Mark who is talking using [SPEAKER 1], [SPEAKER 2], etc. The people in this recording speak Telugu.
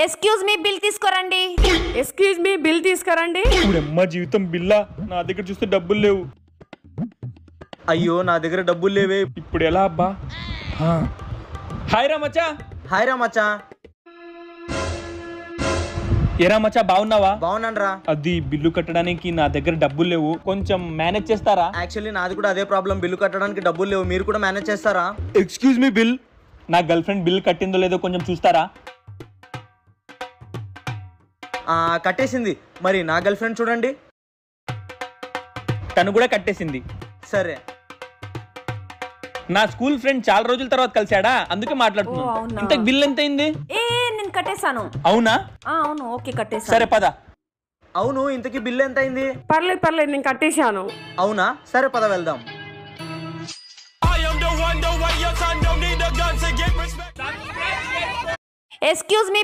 [SPEAKER 1] ఎక్స్క్యూజ్ మీ బిల్ తీసుకురండి.
[SPEAKER 2] ఎక్స్క్యూజ్ మీ బిల్ తీసుకురండి.
[SPEAKER 3] అమ్మ జీవితం బిల్లా, నా దగ్గర చూస్తే డబ్బులు లేవు.
[SPEAKER 4] అయ్యో నా దగ్గర డబ్బులు లేవే.
[SPEAKER 3] ఇప్పుడు ఎలా అబ్బా? హాయ్ రా మచ్చా.
[SPEAKER 4] హాయ్ రా మచ్చా.
[SPEAKER 3] ఏరా మచ్చా బాగున్నావా?
[SPEAKER 4] బాగున్నాను రా.
[SPEAKER 3] అది బిల్లు కట్టడానికి నా దగ్గర డబ్బులు లేవు, కొంచెం మేనేజ్ చేస్తారా?
[SPEAKER 4] యాక్చువల్లీ నాది కూడా అదే ప్రాబ్లం, బిల్లు కట్టడానికి డబ్బులు లేవు. మీరు కూడా మేనేజ్ చేస్తారా?
[SPEAKER 3] Excuse me bill. నా గర్ల్ ఫ్రెండ్ బిల్ కట్టిందో లేదో కొంచెం చూస్తారా?
[SPEAKER 4] కట్టేసింది. మరి నా గర్ల్ ఫ్రెండ్ చూడండి.
[SPEAKER 3] తను కూడా కట్టేసింది.
[SPEAKER 4] సరే.
[SPEAKER 3] నా స్కూల్ ఫ్రెండ్ చాలా రోజుల తర్వాత కలిసాడా, అందుకే మాట్లాడుతున్నా. ఇంత బిల్ ఎంత అయింది?
[SPEAKER 1] నేను కట్టేశాను.
[SPEAKER 3] అవునా?
[SPEAKER 1] అవును, ఓకే కట్టేశాను.
[SPEAKER 3] సరే పద.
[SPEAKER 4] అవును, ఇంతకీ బిల్ ఎంత అయింది?
[SPEAKER 2] పర్లేదు నేను కట్టేశాను.
[SPEAKER 4] అవునా? సరే పద వెళ్దాం.
[SPEAKER 1] Excuse me